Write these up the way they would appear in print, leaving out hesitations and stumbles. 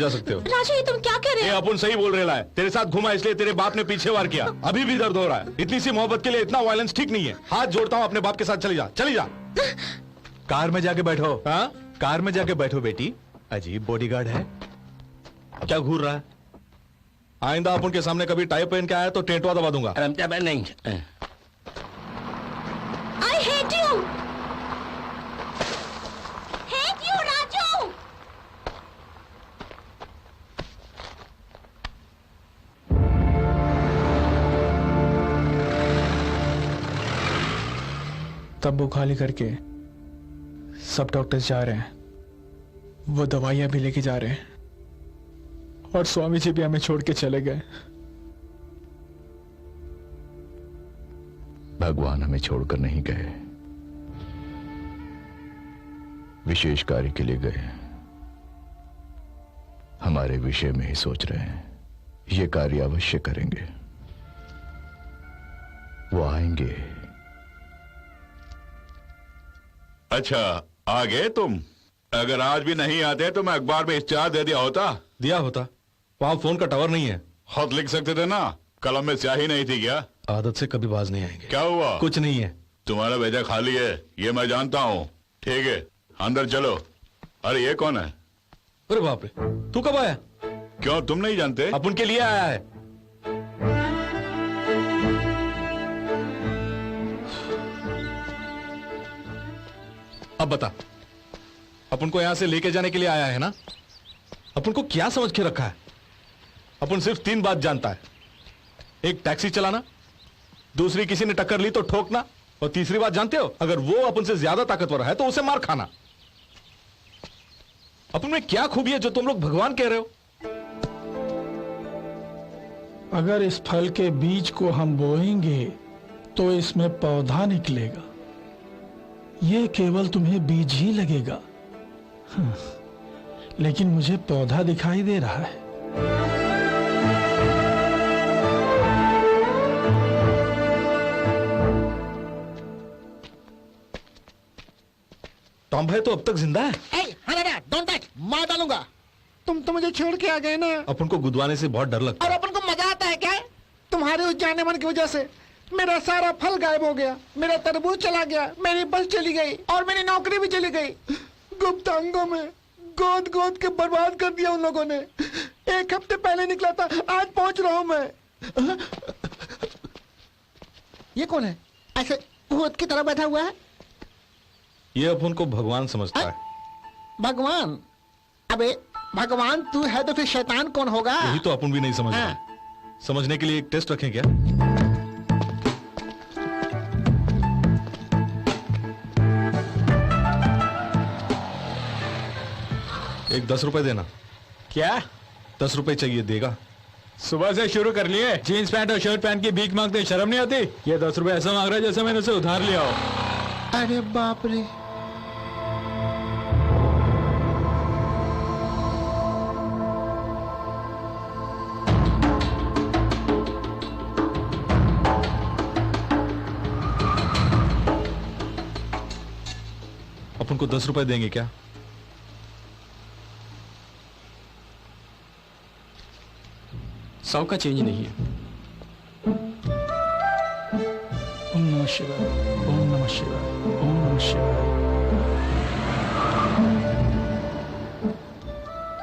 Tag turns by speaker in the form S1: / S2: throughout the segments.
S1: जा सकते हो।
S2: राजू ये तुम क्या कर रहे
S1: ये
S2: हो?
S1: अपन सही बोल रहे है, तेरे साथ घुमा इसलिए तेरे बाप ने पीछे वार किया, अभी भी दर्द हो रहा है। इतनी सी मोहब्बत के लिए इतना वायलेंस ठीक नहीं है। हाथ जोड़ता हूँ, अपने बाप के साथ चली जा, चली जा।
S3: कार में जाके बैठो।
S1: हाँ?
S3: कार में जाके बैठो बेटी, अजीब बॉडीगार्ड है।
S1: क्या घूर रहा है? आइंदा अपन के सामने कभी टाई पहन के आया तो टेंटवा दबा दूंगा।
S4: नहीं।
S2: I hate you! Hate you, Raju!
S5: तंबू खाली करके सब डॉक्टर्स जा रहे हैं, वो दवाइयां भी लेके जा रहे हैं, और स्वामी जी भी हमें छोड़ के चले गए।
S6: भगवान हमें छोड़कर नहीं गए, विशेष कार्य के लिए गए। हमारे विषय में ही सोच रहे हैं, ये कार्य अवश्य करेंगे। वो आएंगे।
S7: अच्छा, आ गए तुम? अगर आज भी नहीं आते तो मैं अखबार में इश्तिहार दे दिया होता।
S1: वहां फोन का टावर नहीं है।
S7: खत लिख सकते थे ना, कलम में स्याही नहीं थी क्या?
S1: आदत से कभी बाज नहीं आएंगे।
S7: क्या हुआ?
S1: कुछ नहीं है।
S7: तुम्हारा भेजा खाली है, ये मैं जानता हूँ। ठीक है, अंदर चलो। अरे ये कौन है?
S1: अरे बाप रे, तू कब आया?
S7: क्यों, तुम नहीं जानते?
S1: अपन के लिए आया है। अब बता, अपन को यहां से लेके जाने के लिए आया है ना? अपन को क्या समझ के रखा है? अपन सिर्फ 3 बात जानता है, एक टैक्सी चलाना, दूसरी किसी ने टक्कर ली तो ठोकना, और तीसरी बात जानते हो, अगर वो अपन से ज्यादा ताकतवर है तो उसे मार खाना। अपन में क्या खूबी है जो तुम लोग भगवान कह रहे हो?
S5: अगर इस फल के बीज को हम बोएंगे तो इसमें पौधा निकलेगा, ये केवल तुम्हें बीज ही लगेगा। लेकिन मुझे पौधा दिखाई दे रहा है।
S1: टॉम भाई तो अब तक जिंदा है।
S4: डोंट टच, मार डालूंगा। तुम तो मुझे छोड़ के आ गए ना।
S1: अपन को गुदवाने से बहुत डर लगता
S4: और
S1: है।
S4: अपन को मजा आता है क्या? तुम्हारे उस जाने मन की वजह से मेरा सारा फल गायब हो गया, मेरा तरबूज चला गया, मेरी बस चली गई, और मेरी नौकरी भी चली गई। गुप्त अंगों में गोद गोद के बर्बाद कर दिया उन लोगों ने। 1 हफ्ते पहले निकला था, आज पहुंच रहा हूं मैं। ये कौन है ऐसे भूत की तरह बैठा हुआ है?
S1: ये अपन को भगवान समझता है।
S4: भगवान? अबे भगवान तू है तो फिर शैतान कौन होगा?
S1: यही तो अपन भी नहीं समझ रहे।
S4: हाँ।
S1: समझने के लिए एक टेस्ट रखें क्या? एक 10 रुपए देना।
S5: क्या?
S1: 10 रुपए चाहिए, देगा?
S5: सुबह से शुरू कर लिए, जीन्स पैंट और शर्ट पहन के भीख मांगते, शर्म नहीं आती? ये 10 रुपए ऐसा मांग रहा है जैसे मैंने उसे उधार लिया हो।
S4: अरे बाप रे।
S1: अपन को 10 रुपए देंगे क्या?
S5: सौ का चेंज नहीं है। ओम नमः शिवाय, ओम नमः शिवाय, ओम नमः शिवाय।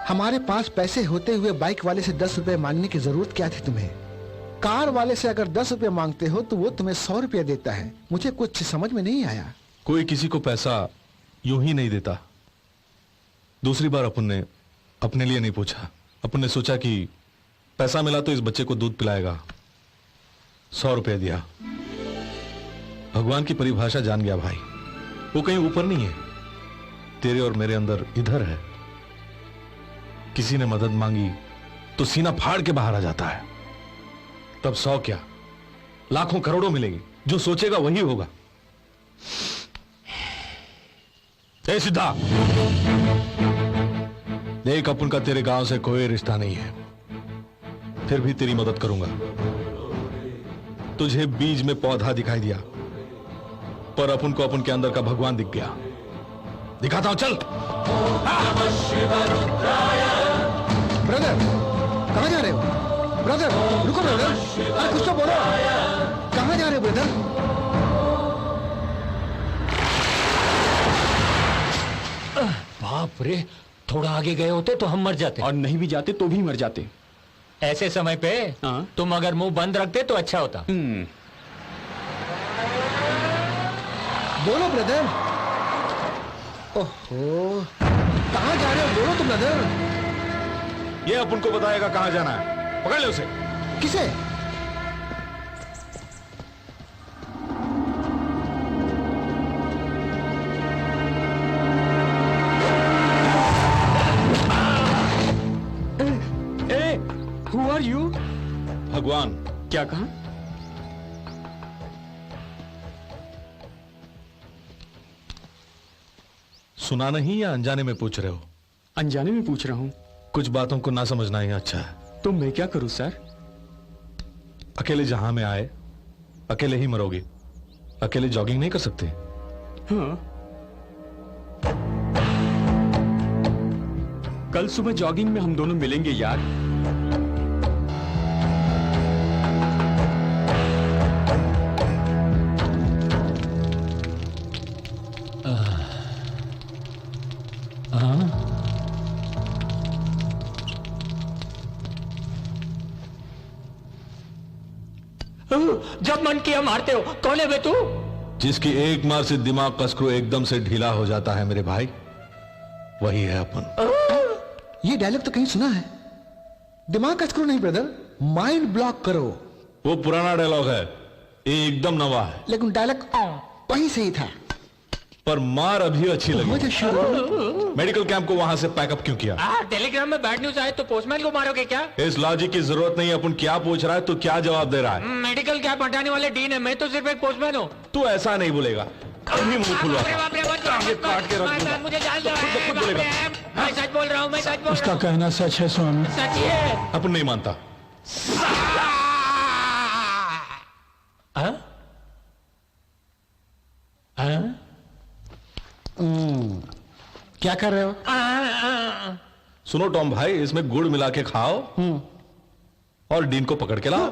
S4: हमारे पास पैसे होते हुए बाइक वाले से 10 रुपए मांगने की जरूरत क्या थी तुम्हें? कार वाले से अगर 10 रुपए मांगते हो तो वो तुम्हें 100 रुपया देता है। मुझे कुछ समझ में नहीं आया।
S1: कोई किसी को पैसा यूं ही नहीं देता। दूसरी बार अपन ने अपने लिए नहीं पूछा। अपन ने सोचा कि पैसा मिला तो इस बच्चे को दूध पिलाएगा। 100 रुपए दिया। भगवान की परिभाषा जान गया भाई, वो कहीं ऊपर नहीं है, तेरे और मेरे अंदर इधर है। किसी ने मदद मांगी तो सीना फाड़ के बाहर आ जाता है। तब 100 क्या, लाखों करोड़ों मिलेंगे। जो सोचेगा वही होगा। ए सिद्धा, देख अपन का तेरे गांव से कोई रिश्ता नहीं है, फिर भी तेरी मदद करूंगा। तुझे बीज में पौधा दिखाई दिया, पर अपन को अपन के अंदर का भगवान दिख गया। दिखाता हूं, चल।
S4: ब्रदर, कहाँ जा रहे हो? ब्रदर, रुको ब्रदर, अरे कुछ तो बोलो। कहाँ जा रहे हो ब्रदर?
S8: बाप रे, थोड़ा आगे गए होते तो हम मर जाते।
S5: और नहीं भी जाते तो भी मर जाते।
S8: ऐसे समय पे तुम अगर मुंह बंद रखते तो अच्छा होता।
S4: बोलो ब्रदर। ओहो, कहाँ जा रहे हो? बोलो तो ब्रदर।
S1: ये अपन को बताएगा कहां जाना है। पकड़ ले उसे।
S4: किसे?
S5: Who are you?
S1: भगवान।
S5: क्या कहा?
S1: सुना नहीं या अनजाने में पूछ रहे हो?
S5: अनजाने में पूछ रहा हूँ।
S1: कुछ बातों को ना समझना ही अच्छा है।
S5: तो मैं क्या करूँ सर?
S1: अकेले जहां में आए अकेले ही मरोगे। अकेले जॉगिंग नहीं कर सकते?
S5: हाँ। कल सुबह जॉगिंग में हम दोनों मिलेंगे यार।
S8: जब मन किया मारते हो। कौन है बे तू?
S1: जिसकी एक मार से दिमाग का स्क्रू एकदम से ढीला हो जाता है मेरे भाई, वही है अपन।
S4: ये डायलॉग तो कहीं सुना है। दिमाग का स्क्रू नहीं ब्रदर, माइंड ब्लॉक करो।
S1: वो पुराना डायलॉग है, ये एकदम नवा है।
S4: लेकिन डायलॉग वहीं से ही था।
S1: पर मार अभी अच्छी लगी।
S4: मुझे शुरू
S1: मेडिकल कैंप को वहां से पैकअप क्यों किया?
S8: टेलीग्राम में बैड न्यूज आए तो पोस्टमैन को मारोगे क्या?
S1: इस लॉजिक की जरूरत नहीं है। अपन क्या पूछ रहा है, तू क्या जवाब दे रहा है?
S8: मेडिकल कैंप हटाने वाले डीन है, मैं तो सिर्फ एक पोस्टमैन हूँ।
S1: तू ऐसा नहीं बोलेगा। कभी मुंह खुलवा काट के रख दूंगा।
S8: मुझे जान दो।
S1: खुद बोलेगा।
S8: मैं सच बोल रहा हूँ, मैं सच बोल
S5: उसका
S8: रहा हूँ।
S5: कहना सच है स्वामी।
S8: सच ही है।
S1: अपन नहीं मानता।
S8: हाँ? हाँ?
S4: क्या कर रहे हो?
S1: सुनो टॉम भाई, इसमें गुड़ मिला के खाओ और डीन को पकड़ के लाओ।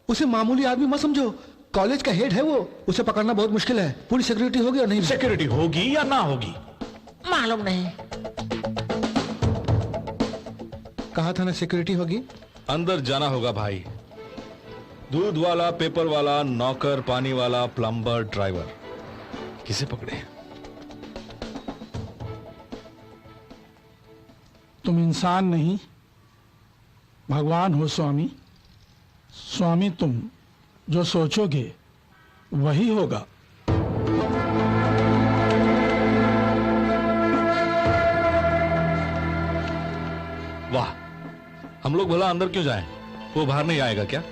S4: उसे मामूली आदमी मत समझो। कॉलेज का हेड है वो। उसे पकड़ना बहुत मुश्किल है। पूरी सिक्योरिटी होगी और नहीं भी।
S1: सिक्योरिटी होगी या ना होगी
S2: मालूम नहीं।
S4: कहा था ना सिक्योरिटी होगी।
S1: अंदर जाना होगा भाई। दूध वाला, पेपर वाला, नौकर, पानी वाला, प्लम्बर, ड्राइवर, किसे पकड़े?
S9: तुम इंसान नहीं भगवान हो स्वामी। स्वामी तुम जो सोचोगे वही होगा।
S1: वाह, हम लोग भला अंदर क्यों जाएं? वो बाहर नहीं आएगा क्या?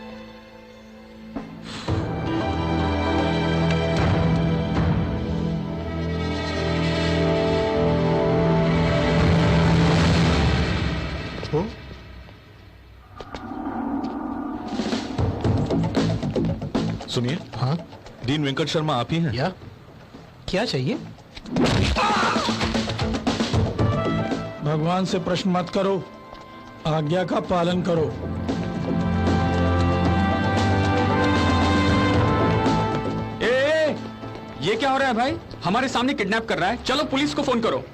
S1: सुनिए।
S4: हाँ,
S1: डीन वेंकट शर्मा आप ही हैं?
S4: या क्या चाहिए?
S9: भगवान से प्रश्न मत करो, आज्ञा का पालन करो।
S5: ये क्या हो रहा है भाई? हमारे सामने किडनैप कर रहा है। चलो पुलिस को फोन करो।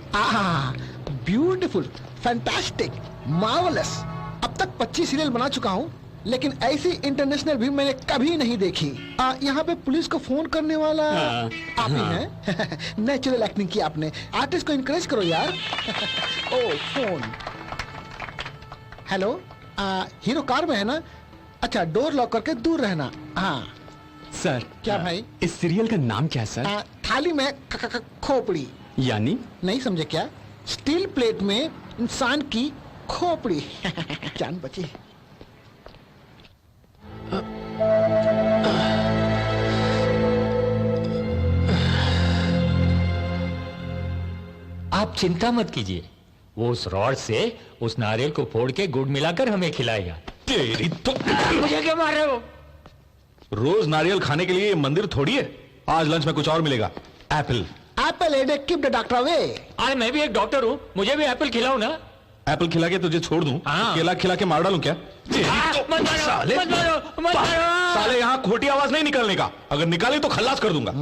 S4: Beautiful, fantastic, marvellous. अब तक 25 सीरियल बना चुका हूँ, लेकिन ऐसी इंटरनेशनल भी मैंने कभी नहीं देखी। यहाँ पे पुलिस को फोन करने वाला आप ही हैं। नेचुरल एक्टिंग की आपने। आर्टिस्ट को इनकरेज करो यार। ओ फोन। हेलो, हीरो कार में है ना? अच्छा, डोर लॉक करके दूर रहना। हाँ
S5: सर।
S4: क्या भाई?
S5: इस सीरियल का नाम क्या है सर?
S4: थाली में खोपड़ी।
S5: यानी?
S4: नहीं समझे क्या? स्टील प्लेट में इंसान की खोपड़ी। जान बची।
S8: आप चिंता मत कीजिए, वो उस रॉड से उस नारियल को फोड़ के गुड़ मिलाकर हमें खिलाएगा।
S1: तेरी तो।
S8: मुझे क्यों मार रहे हो?
S1: रोज नारियल खाने के लिए ये मंदिर थोड़ी है। आज लंच में कुछ और मिलेगा। Apple.
S4: Apple headache keep the doctor away.
S8: अरे मैं भी एक डॉक्टर हूँ, मुझे भी एप्पल खिलाओ ना।
S1: एप्पल खिला के तुझे छोड़ दूं,
S8: हाँ।
S1: केला खिला के मार डालूं क्या? साले साले यहाँ खोटी आवाज नहीं निकलने का, अगर निकाली तो खल्लास कर दूंगा।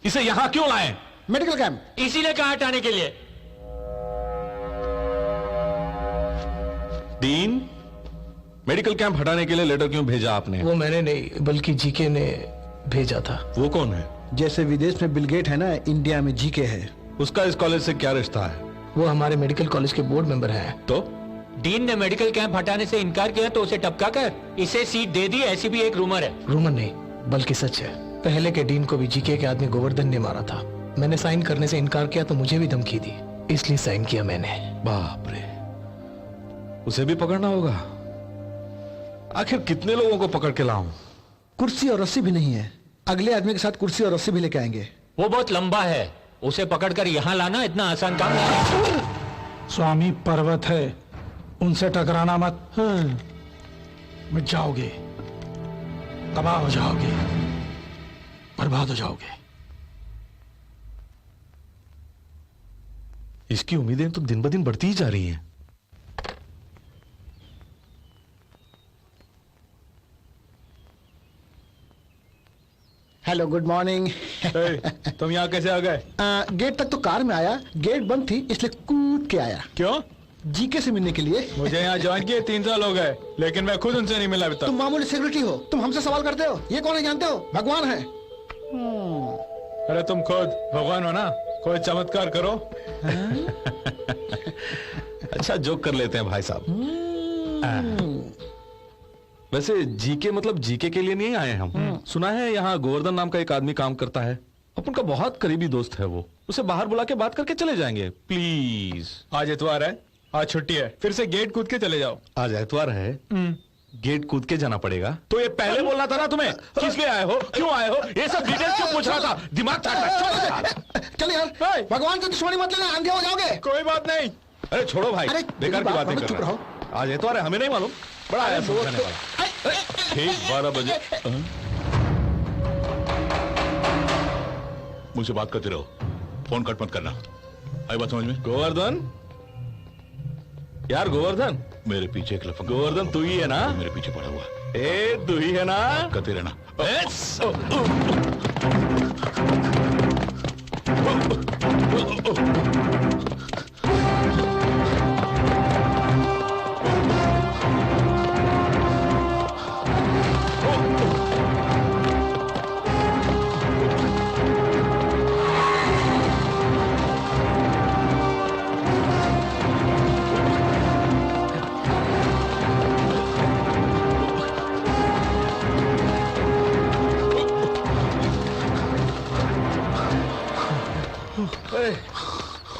S1: इसे यहाँ क्यों लाए?
S4: Medical camp.
S8: इसीलिए कहा हटाने के लिए।
S1: डीन, मेडिकल कैंप हटाने के लिए लेटर क्यों भेजा आपने?
S10: वो मैंने नहीं बल्कि जीके ने भेजा था।
S1: वो कौन है?
S4: जैसे विदेश में बिल गेट है ना, इंडिया में जीके है।
S1: उसका इस कॉलेज से क्या रिश्ता है?
S10: वो हमारे मेडिकल कॉलेज के बोर्ड मेंबर हैं।
S1: तो
S8: डीन ने मेडिकल कैंप हटाने से इनकार किया तो उसे टपका कर इसे सीट दे दी, ऐसी भी एक रूमर है।
S10: रूमर नहीं बल्कि सच है। पहले के डीन को भी जीके के आदमी गोवर्धन ने मारा था। मैंने साइन करने से इनकार किया तो मुझे भी धमकी दी, इसलिए साइन किया मैंने।
S1: बाप रे, उसे भी पकड़ना होगा। आखिर कितने लोगों को पकड़ के लाऊं?
S4: कुर्सी और रस्सी भी नहीं है, अगले आदमी के साथ कुर्सी और रस्सी भी लेके आएंगे।
S8: वो बहुत लंबा है, उसे पकड़कर यहाँ लाना इतना आसान काम नहीं।
S9: स्वामी पर्वत है, उनसे टकराना मत। मिट जाओगे, तबाह हो जाओगे, बर्बाद हो जाओगे।
S1: इसकी उम्मीदें तो दिन ब दिन बढ़ती ही जा रही हैं।
S4: Hello, good morning.
S5: तुम यहाँ कैसे आ गए?
S4: गेट तक तो कार में आया, गेट बंद थी इसलिए कूद के आया।
S5: क्यों?
S4: जीके से मिलने के लिए।
S5: मुझे यहाँ ज्वाइन किए 3 साल हो गए, लेकिन मैं खुद उनसे नहीं मिला अभी तक।
S4: तुम मामूली सेक्रेटरी हो, तुम हमसे सवाल करते हो? ये कौन है जानते हो? भगवान है।
S5: अरे तुम खुद भगवान हो ना, कोई चमत्कार करो।
S1: अच्छा, जोक कर लेते हैं भाई साहब। वैसे जीके मतलब जीके के लिए नहीं आए हम। सुना है यहाँ गोवर्धन नाम का एक आदमी काम करता है, अपन का बहुत करीबी दोस्त है वो। उसे बाहर बुला के बात करके चले जाएंगे प्लीज।
S5: आज इतवार है, आज छुट्टी है, फिर से गेट कूद के चले जाओ।
S1: आज एतवार है, गेट कूद के जाना पड़ेगा। तो ये पहले बोलना था ना तुम्हें, किस लिए आए हो, क्यों आए हो, ये सब डिटेल्स क्यों पूछ रहा था? दिमाग
S4: चल यार, भगवान की दुश्मनी मत लेना, अंधे हो जाओगे।
S5: कोई बात नहीं।
S1: अरे छोड़ो भाई,
S4: अरे,
S1: बेकार की बातें कर
S4: चुप
S1: रहे
S4: रहो।
S1: हैं। आज एतवार है, हमें नहीं मालूम। बड़ा आया समझाने वाला। ठीक 12 बजे
S7: मुझसे बात करते रहो, फोन कट मत करना। आई बात समझ में?
S1: गोवर्धन, यार गोवर्धन,
S7: मेरे पीछे एक लफंगा
S1: गोवर्धन तू ही है ना?
S7: मेरे पीछे पड़ा हुआ।
S1: ए तू ही है ना?
S7: करते रहना।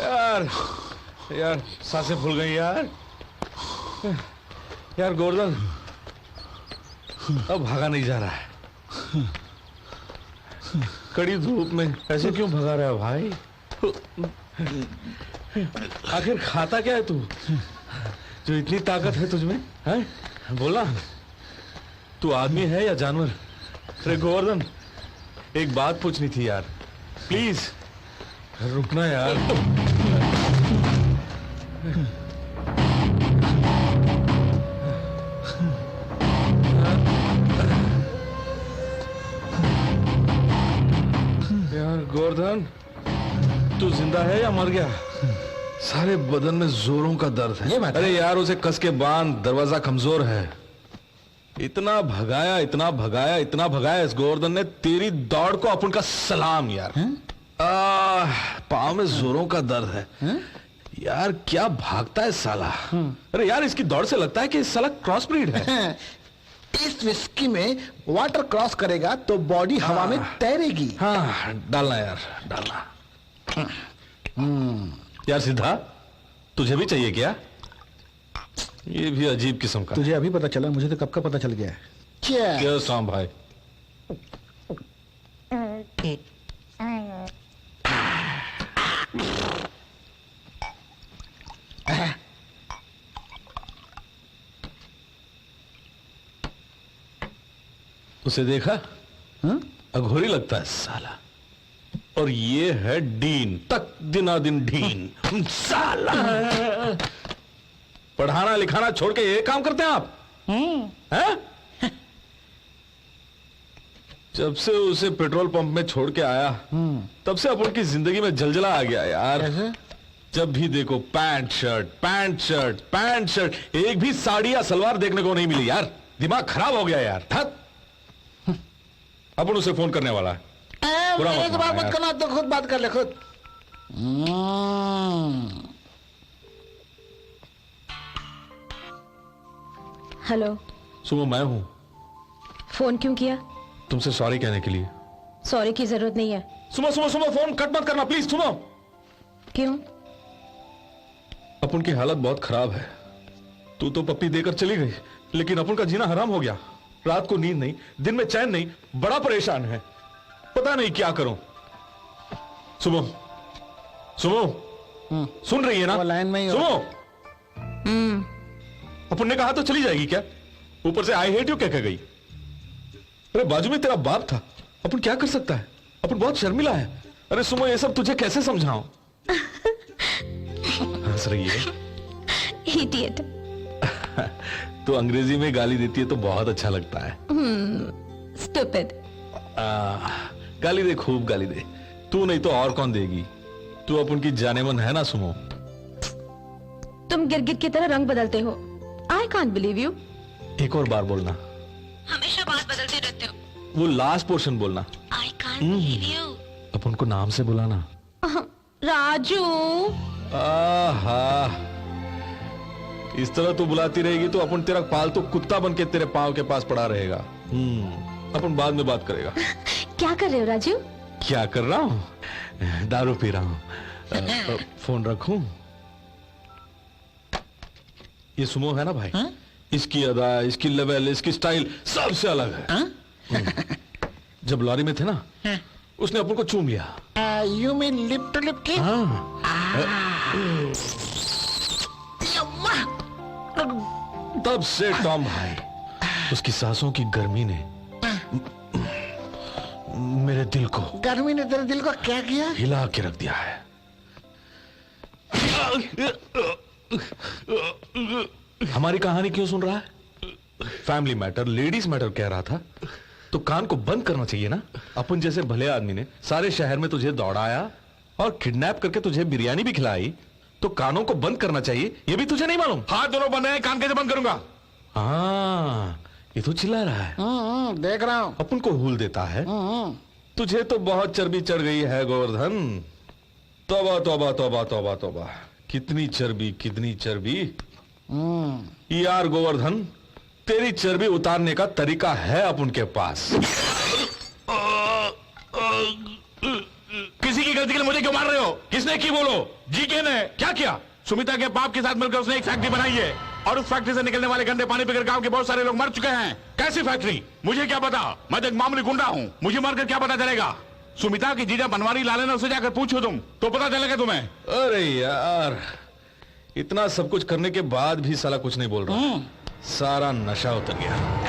S1: यार यार सांसें फूल गई यार। यार गोवर्धन, अब भागा नहीं जा रहा है। कड़ी धूप में ऐसे क्यों भगा रहा है भाई? आखिर खाता क्या है तू, जो इतनी ताकत है तुझमें? है बोला, तू आदमी है या जानवर? अरे गोवर्धन, एक बात पूछनी थी यार, प्लीज रुकना यार। यार गोवर्धन, तू जिंदा है या मर गया? सारे बदन में जोरों का दर्द है। अरे यार उसे कस के बांध, दरवाजा कमजोर है। इतना भगाया, इतना भगाया, इतना भगाया इस गोवर्धन ने, तेरी दौड़ को अपन का सलाम यार। पाँव में जोरों का दर्द है। यार क्या भागता है साला। अरे यार इसकी दौड़ से लगता है कि इस साला क्रॉस ब्रीड है।
S4: इस विस्की में वाटर क्रॉस करेगा तो बॉडी हवा में तैरेगी।
S1: हाँ डालना यार, डालना। यार सिद्धा, तुझे भी चाहिए क्या? ये भी अजीब किस्म का।
S4: तुझे अभी पता चला, मुझे तो कब का पता चल गया है।
S1: क्या शाम भाई? उसे देखा? अघोरी लगता है साला। और ये है डीन, तक दिना दिन डीन साला। पढ़ाना लिखाना छोड़ के ये काम करते हैं आप? हैं? जब से उसे पेट्रोल पंप में छोड़ के आया तब से अपन की जिंदगी में जलजला आ गया यार। जब भी देखो pant shirt pant shirt pant shirt, एक भी साड़ी या सलवार देखने को नहीं मिली यार। दिमाग खराब हो गया यार। अपन उसे फोन करने वाला है। बुरा मत
S4: मेरे से बात
S1: मानो
S4: मत
S1: यार।
S4: करना, तो खुद बात कर ले खुद।
S2: हेलो,
S1: सुनो मैं हूं,
S2: फोन क्यों किया?
S1: तुमसे सॉरी कहने के लिए।
S2: सॉरी की जरूरत नहीं है।
S1: सुनो सुनो सुनो, फोन कट मत करना प्लीज। सुनो,
S2: क्यों?
S1: अपन की हालत बहुत खराब है। तू तो पप्पी देकर चली गई, लेकिन अपन का जीना हराम हो गया। रात को नींद नहीं, दिन में चैन नहीं, बड़ा परेशान है। पता नहीं क्या करूं। सुनो सुनो, सुन रही है ना?
S4: वो लाइन में ही हो।
S1: सुनो, अपन ने कहा तो चली जाएगी क्या? ऊपर से आई हेट यू कह के गई। अरे बाजू में तेरा बाप था, अपन क्या कर सकता है? अपन बहुत शर्मिला है। अरे सुनो, ये सब तुझे कैसे समझाऊं? हंस रही है।
S2: इडियट।
S1: तो अंग्रेजी में गाली देती है तो बहुत अच्छा लगता है।
S2: स्टूपिड।
S1: गाली दे, खूब गाली दे। तू नहीं तो और कौन देगी? तू अपन की जानेमन है ना सुमो।
S2: तुम गिरगिट की तरह रंग बदलते हो। आई कांट बिलीव यू।
S1: एक और बार बोलना।
S2: हमेशा बात बदलते रहते हो।
S1: वो लास्ट पोर्शन बोलना।
S2: I can't believe you.
S1: अपन को नाम से बुलाना।
S2: राजू।
S1: आहा, इस तरह तू बुलाती रहेगी तो अपन तेरा पालतू कुत्ता बन के तेरे पांव के पास पड़ा रहेगा। अपन बाद में बात करेगा।
S2: क्या कर रहे हो राजू?
S1: क्या कर रहा हूं? दारू पी रहा हूं। फोन रखूं? ये सुमो है ना भाई, इसकी अदा, इसकी लेवल, इसकी स्टाइल सबसे अलग है। जब लॉरी में थे ना, उसने अपन को चूम लिया।
S4: You mean lip to lip की?
S1: तब से टॉम भाई, उसकी सांसों की गर्मी ने मेरे दिल को,
S4: गर्मी ने तेरे दिल को क्या किया?
S1: हिला के रख दिया है। हमारी कहानी क्यों सुन रहा है? फैमिली मैटर, लेडीज मैटर कह रहा था तो कान को बंद करना चाहिए ना। अपन जैसे भले आदमी ने सारे शहर में तुझे दौड़ाया और किडनैप करके तुझे बिरयानी भी खिलाई, तो कानों को बंद करना चाहिए। ये भी तुझे नहीं मालूम?
S7: हाथ दोनों बंद है, कान कैसे बंद करूंगा?
S1: हाँ, ये तो चिल्ला रहा है।
S4: देख रहा हूँ।
S1: अपन को हुल देता है। तुझे तो बहुत चर्बी चढ़ गई है गोवर्धन। तौबा तौबा तौबा तौबा तौबा, कितनी चर्बी, कितनी चर्बी। यार गोवर्धन, तेरी चर्बी उतारने का तरीका है अपन के पास।
S7: किसी की गलती के लिए मुझे क्यों मार रहे हो? किसने की बोलो? जीके ने क्या किया? सुमिता के बाप के साथ मिलकर उसने एक फैक्ट्री बनाई है और उस फैक्ट्री से निकलने वाले गंदे पानी पीकर गांव के बहुत सारे लोग मर चुके हैं। कैसी फैक्ट्री? मुझे क्या पता? मैं तो एक मामूली गुंडा हूँ, मुझे मरकर क्या पता चलेगा? सुमिता की जीजा बनवारी लाले ने उसे जाकर पूछो तुम, तो पता चलेगा तुम्हें।
S1: अरे यार, इतना सब कुछ करने के बाद भी साला कुछ नहीं बोल रहा। सारा नशा उतर गया।